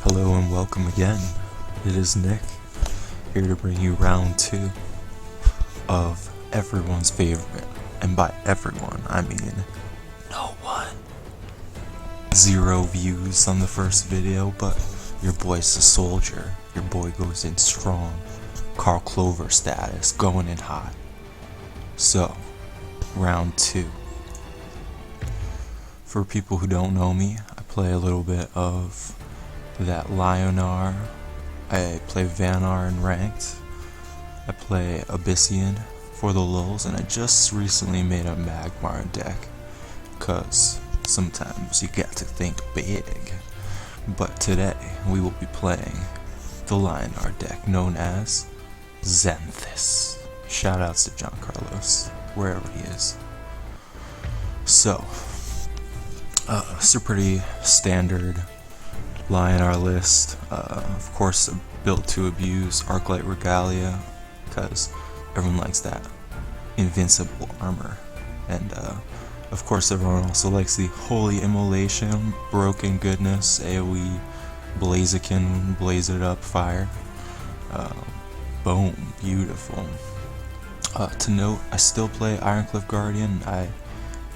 Hello and welcome again. It is Nick, here to bring you round 2 of everyone's favorite, and by everyone I mean no one. 0 views on the first video, but your boy's a soldier. Your boy goes in strong. Carl Clover status, going in hot. So, round 2. For people who don't know me, I play a little bit of that Lyonar. I play Vanar in Ranked. I play Abyssian for the lulz, and I just recently made a Magmar deck, cause sometimes you got to think big. But today we will be playing the Lyonar deck known as Xanthus. Shoutouts to John Carlos, wherever he is. So, it's a pretty standard Lyonar list. Of course, built to abuse Arclight Regalia, because everyone likes that invincible armor. And of course, everyone also likes the Holy Immolation, Broken Goodness, AoE, Blaziken, Blaze It Up, Fire. Boom, beautiful. To note, I still play Ironcliff Guardian. I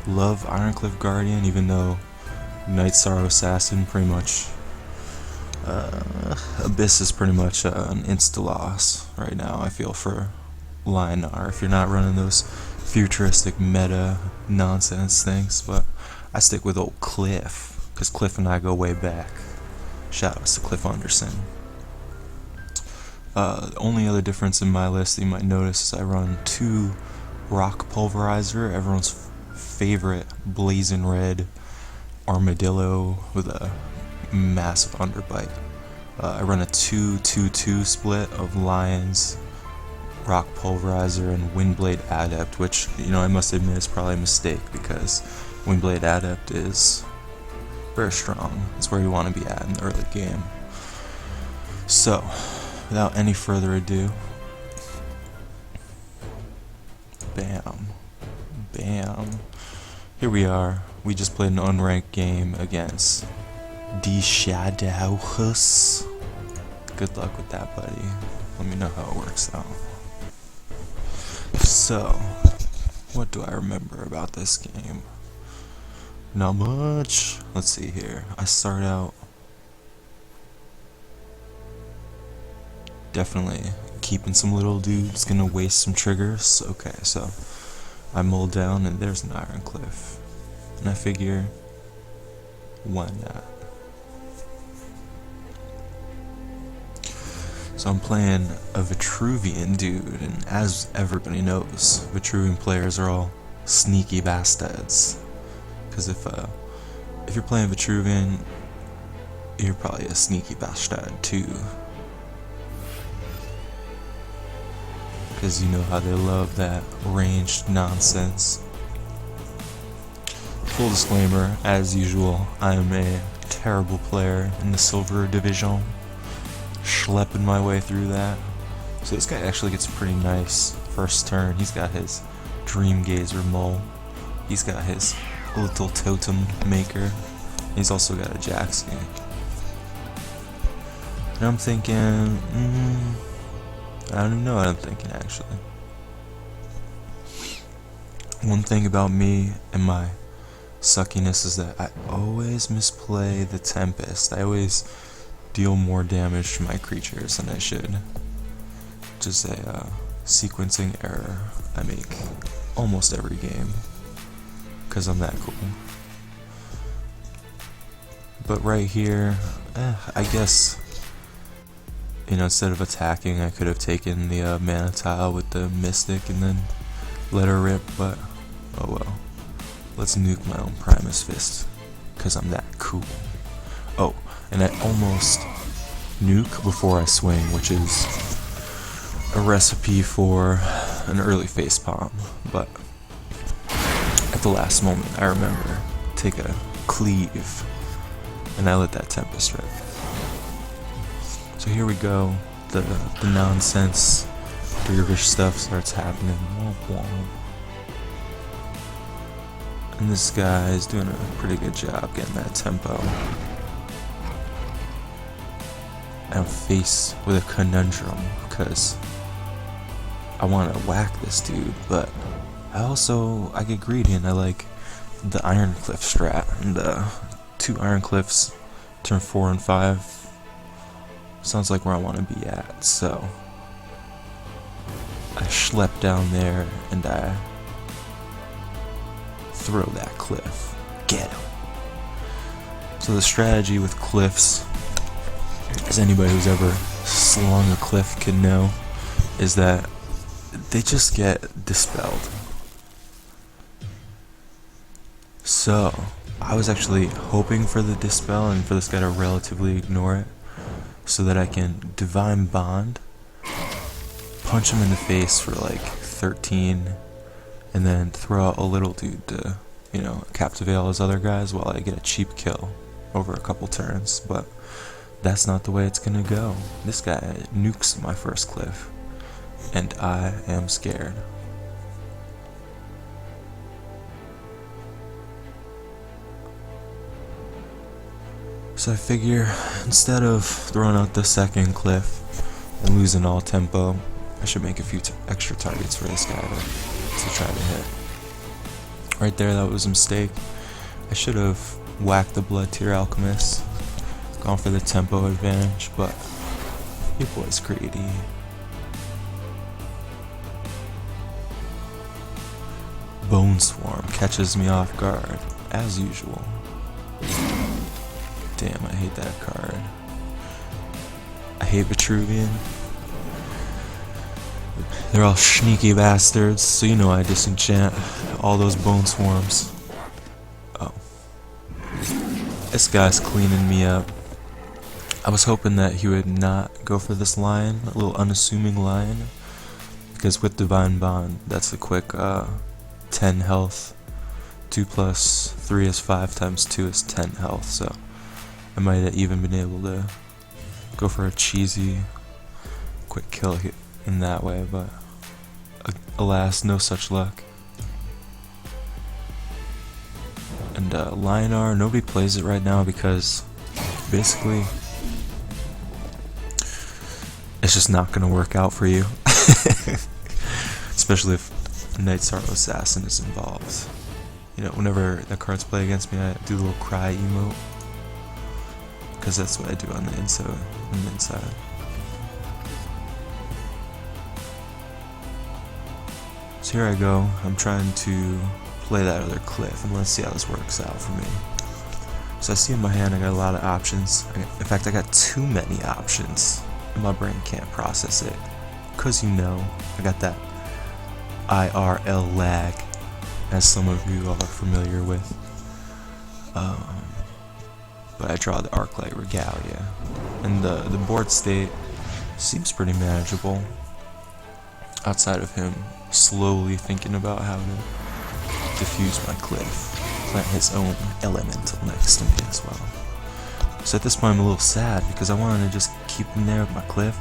love Ironcliff Guardian, even though Night Sorrow Assassin pretty much Abyss is pretty much an insta-loss right now, I feel, for Lyonar, if you're not running those futuristic meta nonsense things. But I stick with old Cliff, because Cliff and I go way back. Shoutouts to Cliff Anderson. The only other difference in my list that you might notice is I run 2 Rock Pulverizer, everyone's favorite blazing red armadillo with a massive underbite. I run a 2-2-2 split of Lions, Rock Pulverizer, and Windblade Adept, which, I must admit is probably a mistake, because Windblade Adept is very strong. It's where you want to be at in the early game. So, without any further ado, bam, here we are. We just played an unranked game against Dat Yst. Good luck with that, buddy. Let me know how it works out. So, what do I remember about this game? Not much. Let's see here. I start out definitely keeping some little dudes, gonna waste some triggers. Okay, so I mull down and there's an Ironcliff. And I figure, why not? So I'm playing a Vetruvian dude, and as everybody knows, Vetruvian players are all sneaky bastards. Because if you're playing Vetruvian, you're probably a sneaky bastard too. Because you know how they love that ranged nonsense. Full disclaimer, as usual, I am a terrible player in the Silver Division, schlepping my way through that. So this guy actually gets a pretty nice first turn. He's got his Dream Gazer Mull. He's got his little totem maker. He's also got a Jaxi. And I'm thinking, I don't even know what I'm thinking, actually. One thing about me and my suckiness is that I always misplay the Tempest. I always deal more damage to my creatures than I should. Just a sequencing error I make almost every game, because I'm that cool. But right here, I guess, instead of attacking, I could have taken the mana tile with the Mystic and then let her rip, but oh well. Let's nuke my own Primus Fist, because I'm that cool. Oh, and I almost nuke before I swing, which is a recipe for an early facepalm, but at the last moment I remember, take a cleave, and I let that Tempest rip. So here we go, the nonsense dervish stuff starts happening. And this guy is doing a pretty good job getting that tempo. I'm faced with a conundrum because I want to whack this dude, but I get greedy and I like the Iron Cliff strat, and 2 Iron Cliffs turn 4 and 5 sounds like where I want to be at, so I schlep down there and I throw that cliff. Get him. So the strategy with cliffs, as anybody who's ever slung a cliff can know, is that they just get dispelled. So I was actually hoping for the dispel and for this guy to relatively ignore it, so that I can Divine Bond, punch him in the face for like 13, and then throw out a little dude to, you know, captivate all his other guys while I get a cheap kill over a couple turns. But that's not the way it's gonna go. This guy nukes my first cliff, and I am scared. So I figure, instead of throwing out the second cliff and losing all tempo, I should make a few extra targets for this guy to try to hit. Right there, that was a mistake. I should have whacked the Blood Tier Alchemist, gone for the tempo advantage, but your boy's greedy. Bone Swarm catches me off guard, as usual. Damn, I hate that card. I hate Vetruvian. They're all sneaky bastards, so you know I disenchant all those Bone Swarms. Oh. This guy's cleaning me up. I was hoping that he would not go for this lion, a little unassuming lion, because with Divine Bond, that's a quick 10 health. 2 plus 3 is 5 times 2 is 10 health, so I might have even been able to go for a cheesy quick kill in that way, but alas, no such luck. And Lyonar, nobody plays it right now because basically it's just not going to work out for you. Especially if Night Sorrow Assassin is involved. You know, whenever the cards play against me, I do a little cry emote, because that's what I do on the inside. So here I go. I'm trying to play that other cliff, and let's see how this works out for me. So I see in my hand I got a lot of options. In fact, I got too many options, and my brain can't process it. Because you know, I got that IRL lag, as some of you are familiar with. But I draw the Arclight Regalia, and the board state seems pretty manageable, outside of him slowly thinking about how to defuse my cliff, plant his own elemental next to me as well. So at this point I'm a little sad, because I wanted to just keep him there with my cliff,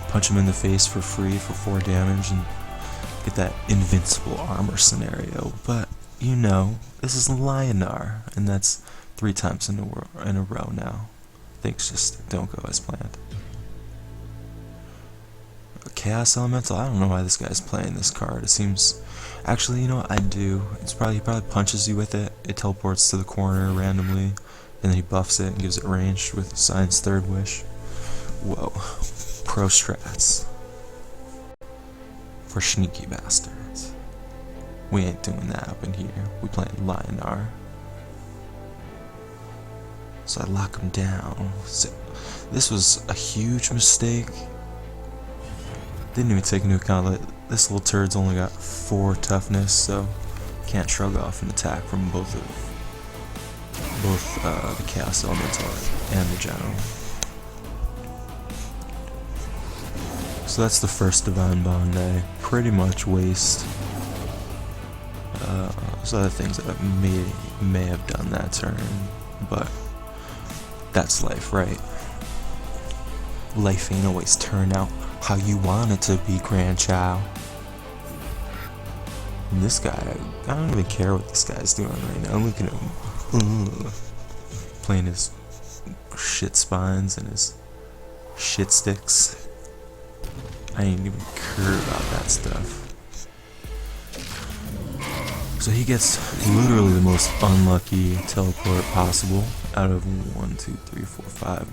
punch him in the face for free for 4 damage, and get that invincible armor scenario, but you know, this is Lyonar, and that's 3 times in a row now. Things just don't go as planned. Chaos Elemental, I don't know why this guy's playing this card. It seems, actually, you know what, I do. He probably punches you with it. It teleports to the corner randomly, and then he buffs it and gives it range with Science Third Wish. Whoa, pro strats for sneaky bastards. We ain't doing that up in here. We playing Lyonar. So I lock him down. So this was a huge mistake. Didn't even take into account that this little turd's only got 4 toughness, so can't shrug off an attack from both the Chaos Elemental and the General. So that's the first Divine Bond I pretty much waste. There's other things that I may have done that turn, but that's life, right? Life ain't always turn out how you want it to be, grandchild. And this guy, I don't even care what this guy's doing right now. Look at him. Playing his shit spines and his shit sticks. I ain't even care about that stuff. So he gets literally the most unlucky teleport possible out of 1, 2, 3, 4, 5,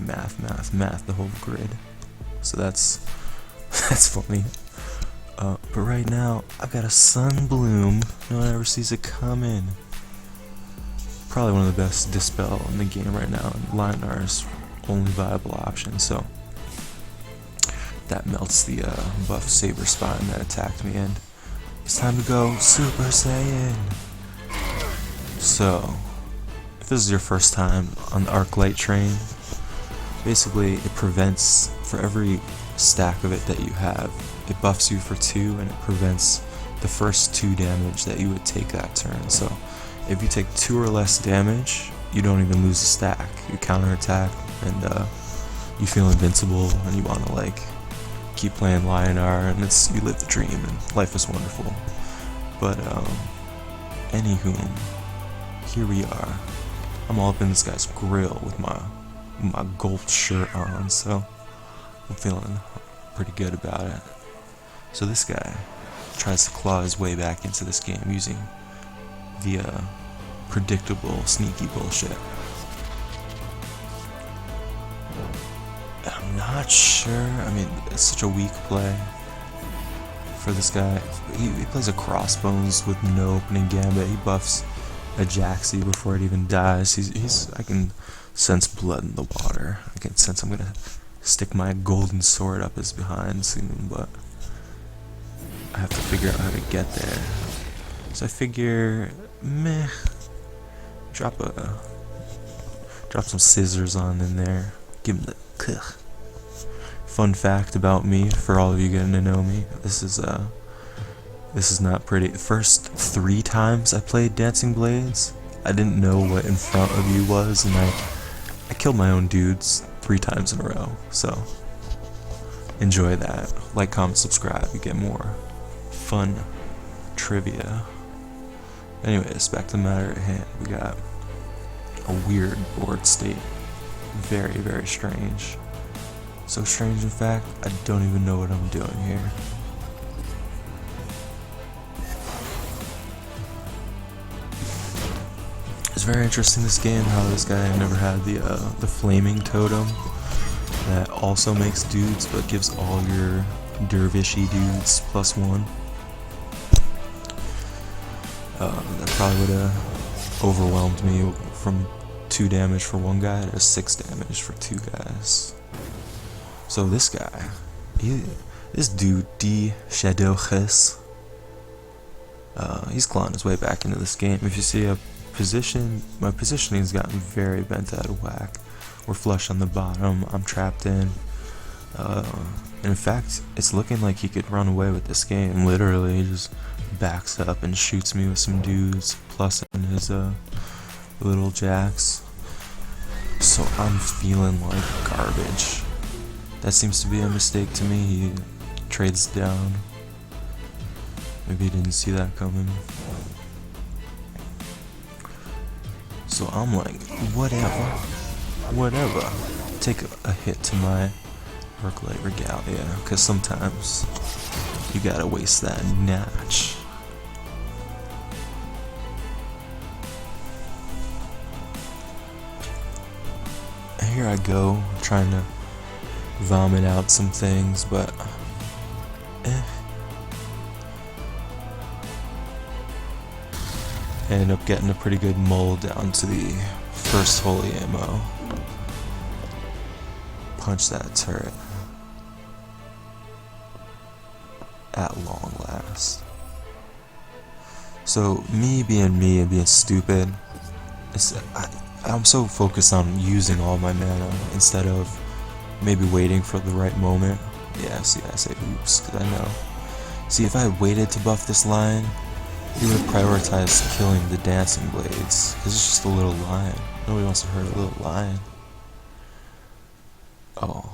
math, the whole grid. So that's funny. But right now, I've got a Sunbloom. No one ever sees it coming. Probably one of the best Dispel in the game right now. Lynar's only viable option, so that melts the buff Saber Spine that attacked me, and it's time to go Super Saiyan. So, if this is your first time on the Arc Light train, basically it prevents, for every stack of it that you have, it buffs you for 2 and it prevents the first 2 damage that you would take that turn. So if you take 2 or less damage, you don't even lose a stack. You counterattack and you feel invincible, and you want to like keep playing Lyonar, and you live the dream and life is wonderful. But anywho, here we are. I'm all up in this guy's grill with my gold shirt on, so I'm feeling pretty good about it. So this guy tries to claw his way back into this game using the predictable, sneaky bullshit. I'm not sure. I mean, it's such a weak play for this guy. He plays a Crossbones with no opening gambit. He buffs a Jaxi before it even dies. I can sense blood in the water. I can sense I'm gonna stick my golden sword up his behind soon, but I have to figure out how to get there. So I figure, drop some scissors on in there. Give him the kuh. Fun fact about me, for all of you getting to know me, this is not pretty. The first 3 times I played Dancing Blades, I didn't know what in front of you was, and I killed my own dudes 3 times in a row. So enjoy that. Like, comment, subscribe. You get more fun trivia. Anyways, back to the matter at hand. We got a weird board state. Very, very strange. So strange, in fact, I don't even know what I'm doing here. It's very interesting, this game, how this guy never had the flaming totem that also makes dudes but gives all your dervishy dudes +1. That probably would have overwhelmed me from 2 damage for 1 guy to 6 damage for 2 guys. So this guy, this dude, D Shadowchis, he's clawing his way back into this game. If you see my positioning's gotten very bent out of whack. We're flush on the bottom, I'm trapped in. And in fact, it's looking like he could run away with this game. Literally, he just backs up and shoots me with some dudes, plus in his little jacks. So I'm feeling like garbage. That seems to be a mistake to me. He trades down. Maybe he didn't see that coming. So I'm like, whatever. Take a hit to my Arclight Regalia, because sometimes you gotta waste that notch. And here I go, trying to vomit out some things, but I ended up getting a pretty good mull down to the first holy ammo. Punch that turret. At long last. So me and being stupid, I'm so focused on using all my mana instead of maybe waiting for the right moment. Yeah, see, I say oops, because I know. See, if I had waited to buff this line, he would have prioritized killing the Dancing Blades, because it's just a little lion. Nobody wants to hurt a little lion. Oh.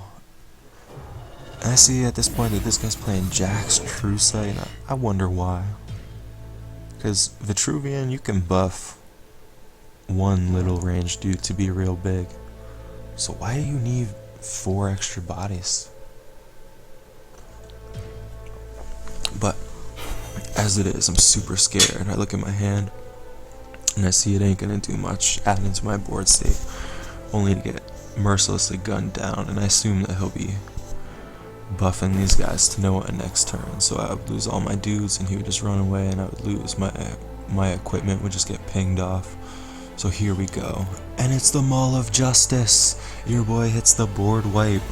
And I see at this point that this guy's playing Jax True Sight, and I wonder why. Because Vetruvian, you can buff one little range dude to be real big. So why do you need 4 extra bodies. But as it is, I'm super scared. I look at my hand and I see it ain't gonna do much adding to my board state, only to get mercilessly gunned down, and I assume that he'll be buffing these guys to Noah next turn, so I would lose all my dudes and he would just run away, and I would lose my equipment would just get pinged off. So here we go, and it's the Mull of Justice. Your boy hits the board wipe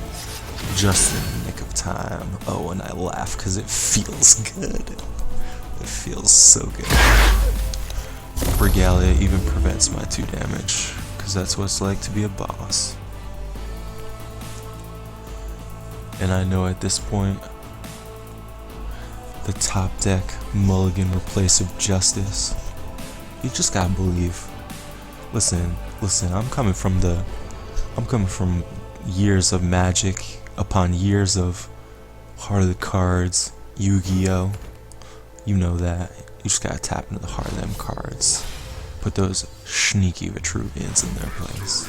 just in the nick of time. Oh, and I laugh because it feels good. It feels so good. Regalia even prevents my 2 damage, because that's what it's like to be a boss. And I know at this point, the top deck mulligan replace of Justice, you just gotta believe. Listen, I'm coming from years of Magic upon years of Heart of the Cards, Yu-Gi-Oh! You know that. You just gotta tap into the heart of them cards. Put those sneaky Vetruvians in their place.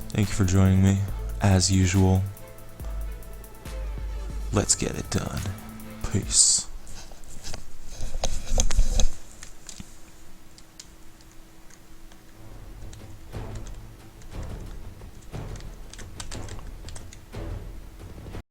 Thank you for joining me, as usual. Let's get it done. Peace.